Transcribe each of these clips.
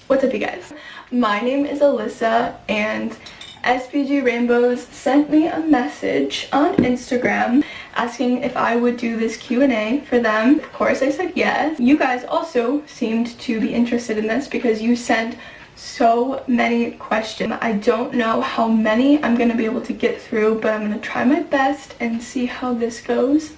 What's up, you guys? My name is Alissa, and SPG Rainbows sent me a message on Instagram asking if I would do this Q&A for them. Of course, I said yes. You guys also seemed to be interested in this because you sent so many questions. I don't know how many I'm gonna be able to get through, but I'm gonna try my best and see how this goes.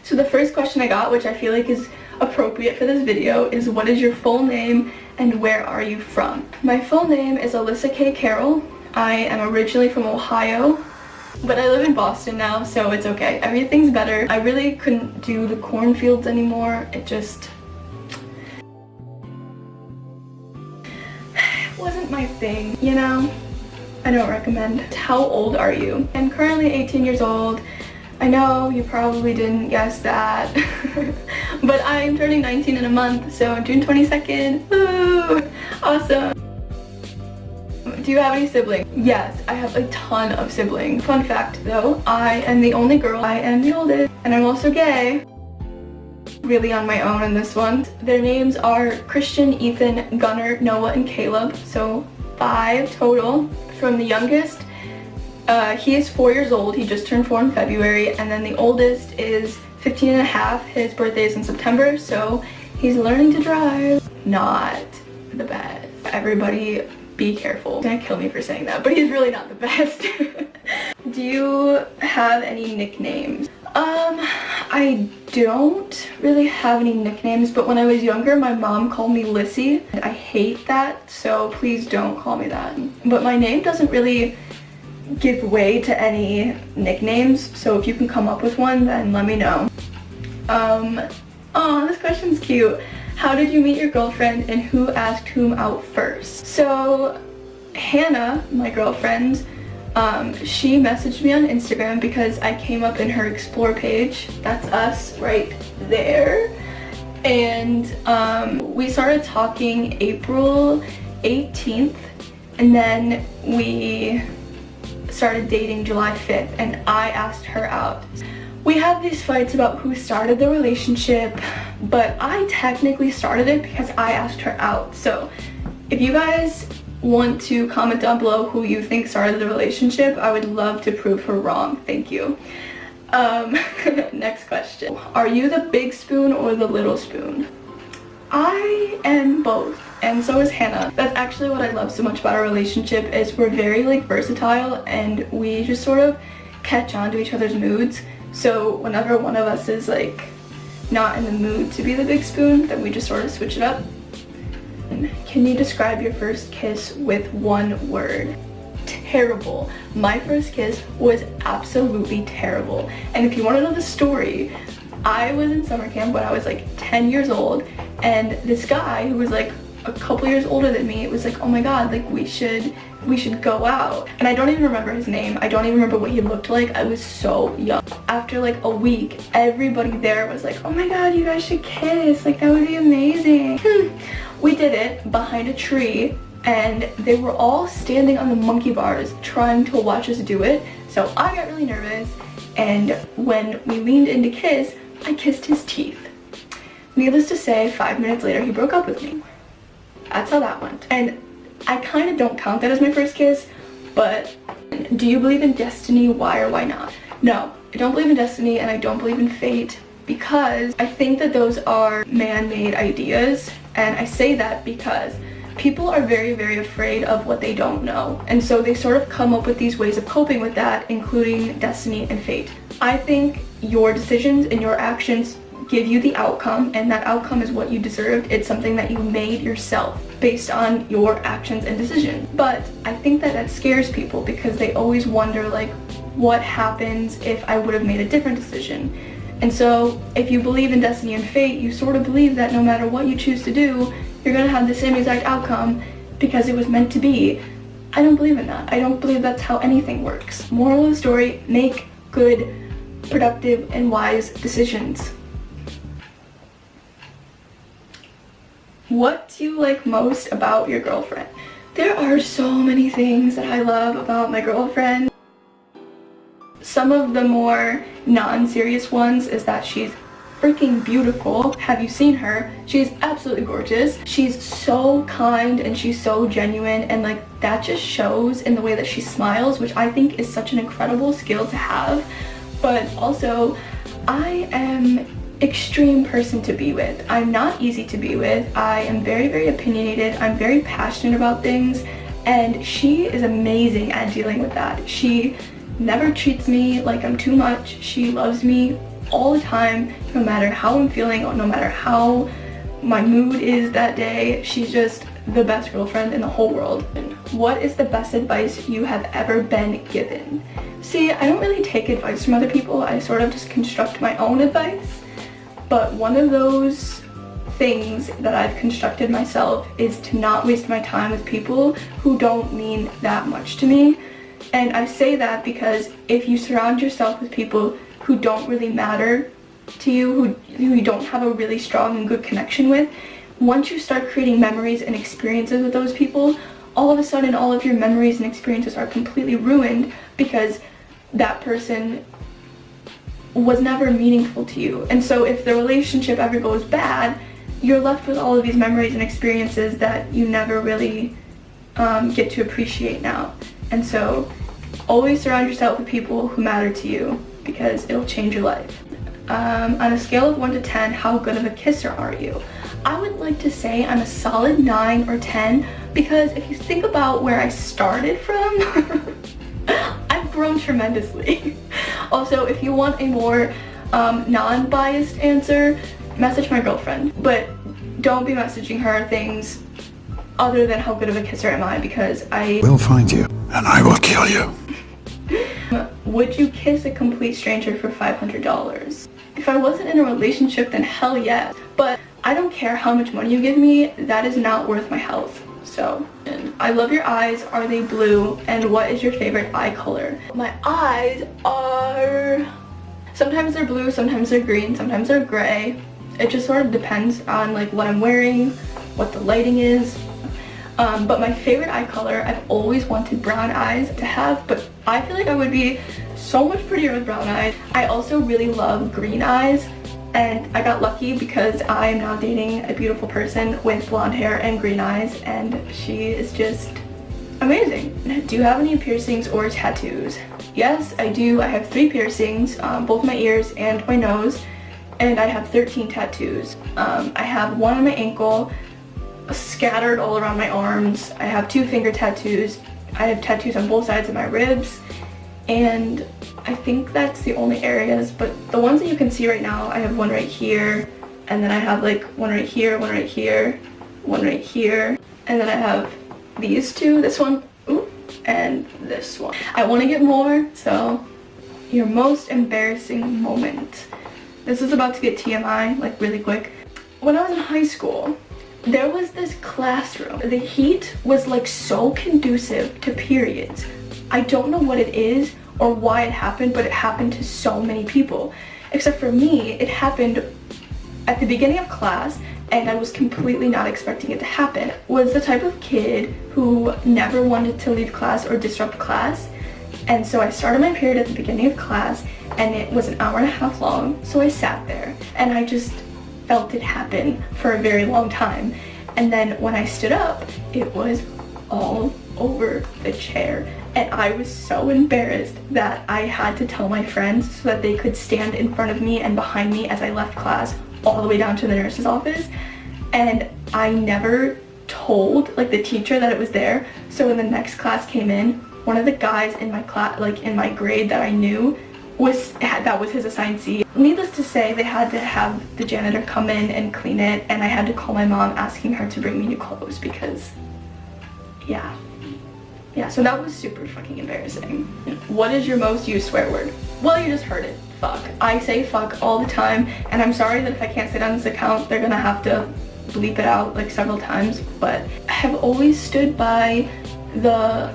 So the first question I got, which I feel like is appropriate for this video, is what is your full name and where are you from? My full name is Alissa K. Carroll. I am originally from Ohio, but I live in Boston now, so it's okay. Everything's better. I really couldn't do the cornfields anymore. It just wasn't my thing, you know? I don't recommend. How old are you? I'm currently 18 years old. I know you probably didn't guess that, but I'm turning 19 in a month, so June 22nd. Woo! Awesome. Do you have any siblings? Yes, I have a ton of siblings. Fun fact though, I am the only girl. I am the oldest, and I'm also gay. Really on my own in this one. Their names are Christian, Ethan, Gunnar, Noah, and Caleb, so 5 total. From the youngest, he is 4 years old. He just turned 4 in February, and then the oldest is 15 and a half. His birthday is in September, so he's learning to drive. Not the best. Everybody be careful. He's gonna kill me for saying that, but he's really not the best. Do you have any nicknames? I don't really have any nicknames, but when I was younger, my mom called me Lissy. I hate that, so please don't call me that. But my name doesn't really give way to any nicknames, so if you can come up with one, then let me know. Oh, this question's cute. How did you meet your girlfriend and who asked whom out first? So Hannah, my girlfriend, she messaged me on Instagram because I came up in her explore page. That's us right there. And we started talking April 18th, and then we started dating July 5th, and I asked her out. We had these fights about who started the relationship, but I technically started it because I asked her out. So if you guys want to comment down below who you think started the relationship, I would love to prove her wrong. Thank you. Next question. Are you the big spoon or the little spoon? I am both, and so is Hannah. That's actually what I love so much about our relationship, is we're very like versatile, and we just sort of catch on to each other's moods. So whenever one of us is like not in the mood to be the big spoon, then we just sort of switch it up. Can you describe your first kiss with one word? Terrible. My first kiss was absolutely terrible. And if you want to know the story, I was in summer camp when I was like 10 years old, and this guy who was like a couple years older than me was like, oh my god, like we should go out. And I don't even remember his name. I don't even remember what he looked like. I was so young. After like a week, everybody there was like, oh my god, you guys should kiss, like that would be amazing. We did it behind a tree, and they were all standing on the monkey bars trying to watch us do it. So I got really nervous, and when we leaned in to kiss, I kissed his teeth. Needless to say, 5 minutes later he broke up with me. That's how that went. And I kind of don't count that as my first kiss, but do you believe in destiny? Why or why not? No, I don't believe in destiny, and I don't believe in fate, because I think that those are man-made ideas. And I say that because people are very, very afraid of what they don't know, and so they sort of come up with these ways of coping with that, including destiny and fate. I think your decisions and your actions give you the outcome, and that outcome is what you deserved. It's something that you made yourself based on your actions and decisions. But I think that that scares people because they always wonder, like, what happens if I would have made a different decision? And so if you believe in destiny and fate, you sort of believe that no matter what you choose to do, you're gonna have the same exact outcome because it was meant to be. I don't believe in that. I don't believe that's how anything works. Moral of the story, make good, productive, and wise decisions. What do you like most about your girlfriend? There are so many things that I love about my girlfriend. Some of the more non-serious ones is that she's freaking beautiful. Have you seen her? She's absolutely gorgeous. She's so kind and she's so genuine, and like that just shows in the way that she smiles, which I think is such an incredible skill to have. But also, I am extreme person to be with. I'm not easy to be with. I am very, very opinionated. I'm very passionate about things, and she is amazing at dealing with that. She never treats me like I'm too much. She loves me all the time, no matter how I'm feeling or no matter how my mood is that day. She's just the best girlfriend in the whole world. What is the best advice you have ever been given? See, I don't really take advice from other people. I sort of just construct my own advice. But one of those things that I've constructed myself is to not waste my time with people who don't mean that much to me. And I say that because if you surround yourself with people who don't really matter to you, who you don't have a really strong and good connection with, once you start creating memories and experiences with those people, all of a sudden all of your memories and experiences are completely ruined because that person was never meaningful to you. And so if the relationship ever goes bad, you're left with all of these memories and experiences that you never really get to appreciate now. And so always surround yourself with people who matter to you, because it'll change your life. On a scale of 1 to 10, how good of a kisser are you? I would like to say I'm a solid 9 or 10, because if you think about where I started from, I've grown tremendously. Also, if you want a more non-biased answer, message my girlfriend, but don't be messaging her things other than how good of a kisser am I, because I will find you and I will kill you. Would you kiss a complete stranger for $500? If I wasn't in a relationship, then hell yeah. But I don't care how much money you give me, that is not worth my health. So, I love your eyes. Are they blue? And what is your favorite eye color? My eyes are... sometimes they're blue, sometimes they're green, sometimes they're gray. It just sort of depends on like what I'm wearing, what the lighting is. But my favorite eye color, I've always wanted brown eyes to have, but I feel like I would be so much prettier with brown eyes. I also really love green eyes, and I got lucky because I am now dating a beautiful person with blonde hair and green eyes, and she is just amazing. Do you have any piercings or tattoos? Yes, I do. I have 3 piercings, both my ears and my nose, and I have 13 tattoos. I have one on my ankle, scattered all around my arms. I have 2 finger tattoos. I have tattoos on both sides of my ribs, and I think that's the only areas, but the ones that you can see right now, I have one right here, and then I have like one right here, one right here, one right here, and then I have these 2, this one, ooh, and this one. I want to get more, so your most embarrassing moment. This is about to get TMI, like really quick. When I was in high school, there was this classroom. The heat was like so conducive to periods. I don't know what it is or why it happened, but it happened to so many people. Except for me, it happened at the beginning of class, and I was completely not expecting it to happen. Was the type of kid who never wanted to leave class or disrupt class, and so I started my period at the beginning of class, and it was an hour and a half long, so I sat there, and I just felt it happen for a very long time. And then when I stood up, it was all over the chair, and I was so embarrassed that I had to tell my friends so that they could stand in front of me and behind me as I left class all the way down to the nurse's office. And I never told like the teacher that it was there, so when the next class came in, one of the guys in my class, like in my grade that I knew, that was his assigned seat. Needless to say, they had to have the janitor come in and clean it, and I had to call my mom asking her to bring me new clothes because, yeah, so that was super fucking embarrassing. What is your most used swear word? Well, you just heard it, fuck. I say fuck all the time, and I'm sorry that if I can't say it on this account, they're gonna have to bleep it out like several times, but I have always stood by the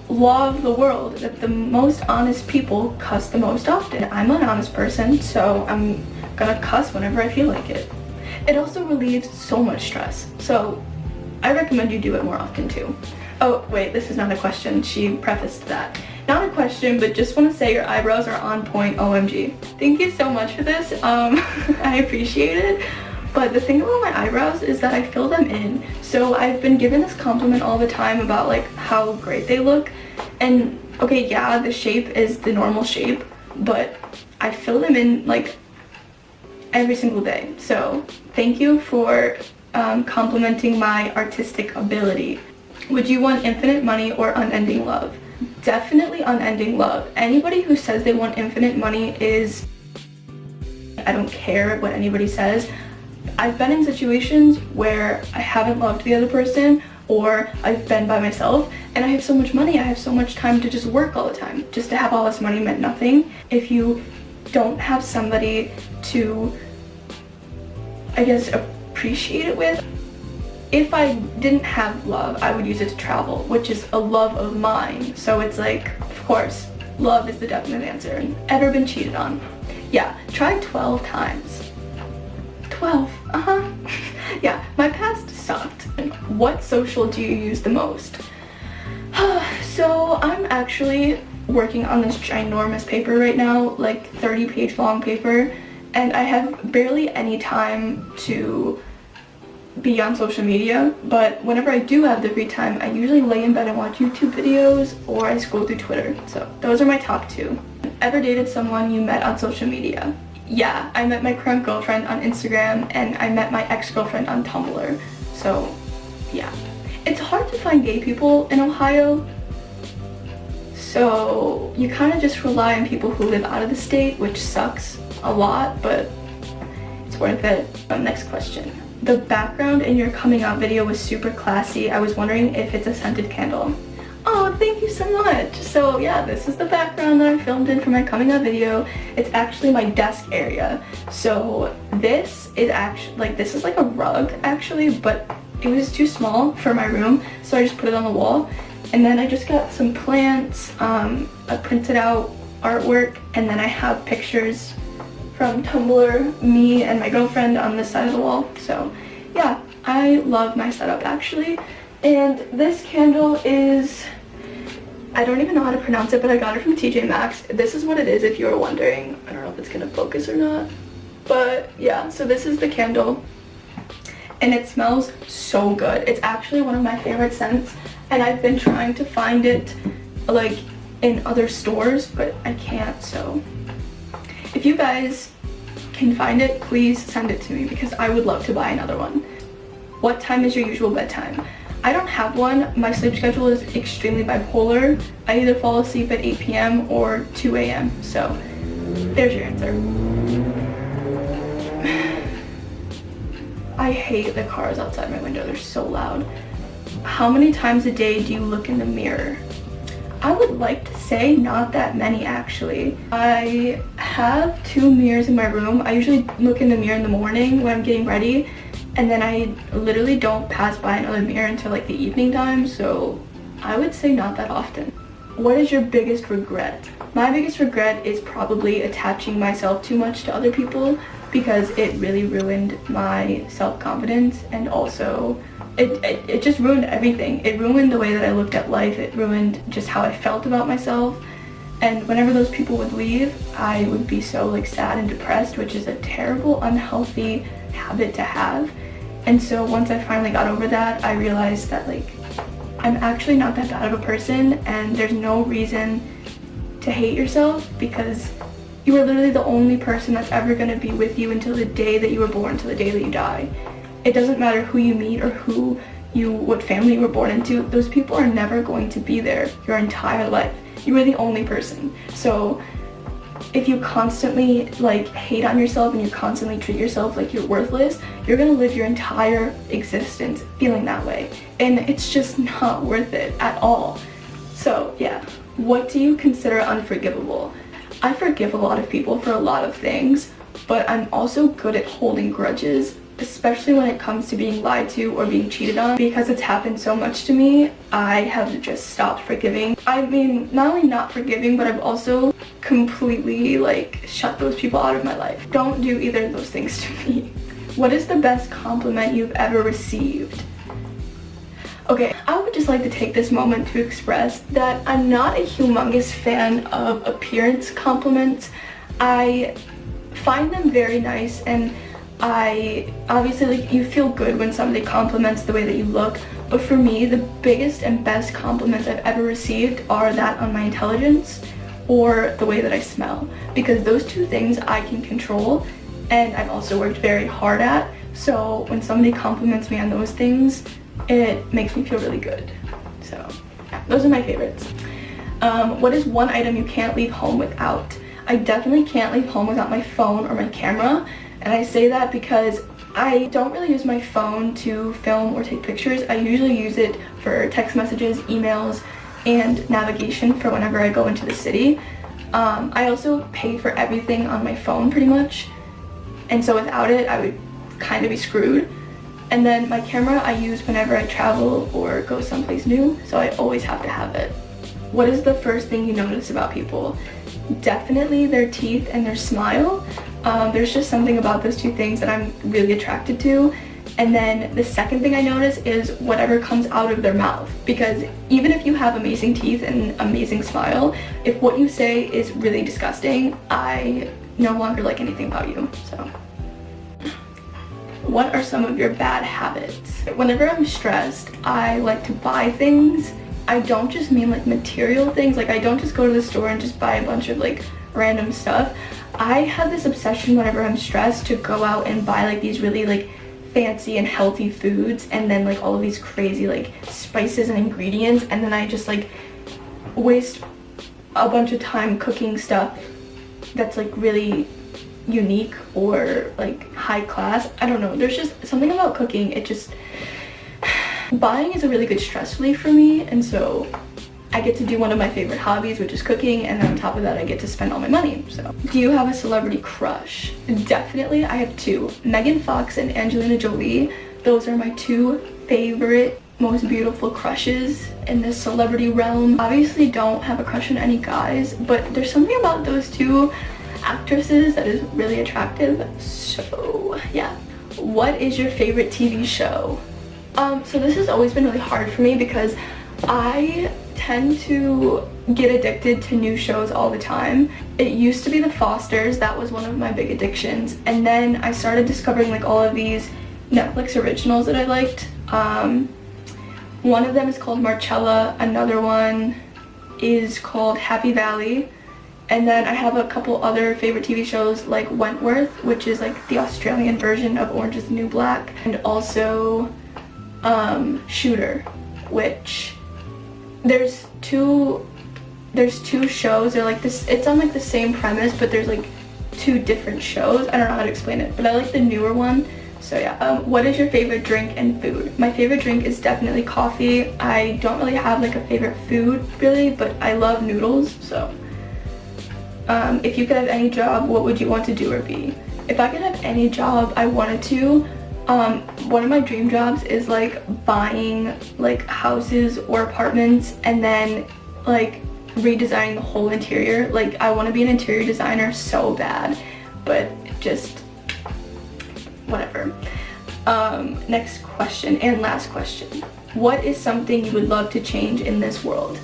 law of the world that the most honest people cuss the most often. I'm an honest person, so I'm gonna cuss whenever I feel like it. It also relieves so much stress, so I recommend you do it more often too. Oh, wait, this is not a question. She prefaced that. Not a question, but just want to say your eyebrows are on point, OMG. Thank you so much for this. I appreciate it. But the thing about my eyebrows is that I fill them in. So I've been given this compliment all the time about like how great they look. And okay, yeah, the shape is the normal shape, but I fill them in like every single day. So thank you for complimenting my artistic ability. Would you want infinite money or unending love? Definitely unending love. Anybody who says they want infinite money is, I don't care what anybody says. I've been in situations where I haven't loved the other person, or I've been by myself and I have so much money, I have so much time to just work all the time. Just to have all this money meant nothing if you don't have somebody to, I guess, appreciate it with. If I didn't have love, I would use it to travel, which is a love of mine. So it's like, of course, love is the definite answer. Ever been cheated on? Yeah, tried 12 times. 12, yeah, my past sucked. What social do you use the most? So I'm actually working on this ginormous paper right now, like 30-page long paper, and I have barely any time to be on social media, but whenever I do have the free time, I usually lay in bed and watch YouTube videos, or I scroll through Twitter. So those are my top two. Ever dated someone you met on social media? Yeah, I met my current girlfriend on Instagram, and I met my ex-girlfriend on Tumblr. So yeah, it's hard to find gay people in Ohio, so you kind of just rely on people who live out of the state, which sucks a lot, but it's worth it. Next question. The background in your coming out video was super classy. I was wondering if it's a scented candle. Oh, thank you so much. So yeah, this is the background that I filmed in for my coming out video. It's actually my desk area. So this is actually, like, this is like a rug actually, but it was too small for my room, so I just put it on the wall. And then I just got some plants, a printed out artwork, and then I have pictures from Tumblr, me and my girlfriend on this side of the wall. So yeah, I love my setup actually. And this candle is, I don't even know how to pronounce it, but I got it from TJ Maxx. This is what it is if you were wondering. I don't know if it's gonna focus or not, but yeah, so this is the candle and it smells so good. It's actually one of my favorite scents, and I've been trying to find it like in other stores, but I can't. So if you guys can find it, please send it to me because I would love to buy another one. What time is your usual bedtime? I don't have one. My sleep schedule is extremely bipolar. I either fall asleep at 8 p.m. or 2 a.m. So there's your answer. I hate the cars outside my window. They're so loud. How many times a day do you look in the mirror? I would like to say not that many actually. I have 2 mirrors in my room. I usually look in the mirror in the morning when I'm getting ready, and then I literally don't pass by another mirror until like the evening time, so I would say not that often. What is your biggest regret? My biggest regret is probably attaching myself too much to other people, because it really ruined my self-confidence, and also it just ruined everything. It ruined the way that I looked at life. It ruined just how I felt about myself. And whenever those people would leave, I would be so like sad and depressed, which is a terrible, unhealthy habit to have. And so once I finally got over that, I realized that like I'm actually not that bad of a person, and there's no reason to hate yourself, because you are literally the only person that's ever going to be with you until the day that you were born, till the day that you die. It doesn't matter who you meet or what family you were born into. Those people are never going to be there your entire life. You are the only person. So if you constantly like hate on yourself and you constantly treat yourself like you're worthless, you're gonna live your entire existence feeling that way, and it's just not worth it at all. So yeah, what do you consider unforgivable? I forgive a lot of people for a lot of things, but I'm also good at holding grudges, especially when it comes to being lied to or being cheated on. Because it's happened so much to me, I have just stopped forgiving. I mean, not only not forgiving, but I've also completely like shut those people out of my life. Don't do either of those things to me. What is the best compliment you've ever received? Okay, I would just like to take this moment to express that I'm not a humongous fan of appearance compliments. I find them very nice, and I obviously, like, you feel good when somebody compliments the way that you look, but for me, the biggest and best compliments I've ever received are that on my intelligence or the way that I smell, because those two things I can control and I've also worked very hard at. So when somebody compliments me on those things, it makes me feel really good. So yeah, those are my favorites. What is one item you can't leave home without? I definitely can't leave home without my phone or my camera, and I say that because I don't really use my phone to film or take pictures. I usually use it for text messages, emails, and navigation for whenever I go into the city. I also pay for everything on my phone pretty much, and so without it I would kind of be screwed. And then my camera I use whenever I travel or go someplace new, so I always have to have it. What is the first thing you notice about people? Definitely their teeth and their smile. There's just something about those two things that I'm really attracted to. And then the second thing I notice is whatever comes out of their mouth, because even if you have amazing teeth and amazing smile, if what you say is really disgusting, I no longer like anything about you. So what are some of your bad habits? Whenever I'm stressed, I like to buy things. I don't just mean like material things, like I don't just go to the store and just buy a bunch of like random stuff. I have this obsession whenever I'm stressed to go out and buy like these really like fancy and healthy foods, and then like all of these crazy like spices and ingredients, and then I just like waste a bunch of time cooking stuff that's like really unique or like high class. I don't know, there's just something about cooking, it just buying is a really good stress relief for me, and so I get to do one of my favorite hobbies, which is cooking, and then on top of that I get to spend all my money. So do you have a celebrity crush? Definitely, I have two. Megan Fox and Angelina Jolie. Those are my two favorite, most beautiful crushes in this celebrity realm. Obviously don't have a crush on any guys, but there's something about those two actresses that is really attractive. So yeah. What is your favorite TV show? So this has always been really hard for me because I tend to get addicted to new shows all the time. It used to be The Fosters, that was one of my big addictions, and then I started discovering like all of these Netflix originals that I liked. One of them is called Marcella, another one is called Happy Valley, and then I have a couple other favorite TV shows like Wentworth, which is like the Australian version of Orange is the New Black, and also Shooter, which there's two shows. They're like this, it's on like the same premise, but there's like two different shows. I don't know how to explain it, but I like the newer one. So yeah. What is your favorite drink and food? My favorite drink is definitely coffee. I don't really have like a favorite food really, but I love noodles. So if you could have any job, what would you want to do or be? If I could have any job I wanted to, one of my dream jobs is like buying like houses or apartments and then like redesigning the whole interior. Like I want to be an interior designer so bad, but just whatever. Next question and last question. What is something you would love to change in this world?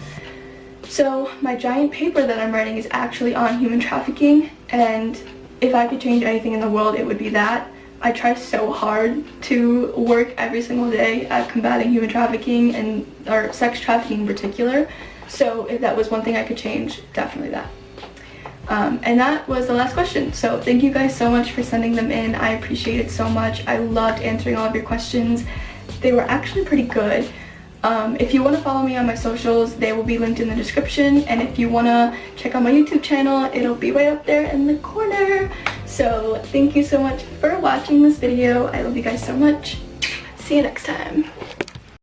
So my giant paper that I'm writing is actually on human trafficking, and if I could change anything in the world, it would be that. I try so hard to work every single day at combating human trafficking or sex trafficking in particular. So if that was one thing I could change, definitely that. And that was the last question. So thank you guys so much for sending them in. I appreciate it so much. I loved answering all of your questions. They were actually pretty good. If you want to follow me on my socials, they will be linked in the description. And if you want to check out my YouTube channel, it'll be right up there in the corner. So thank you so much for watching this video. I love you guys so much. See you next time.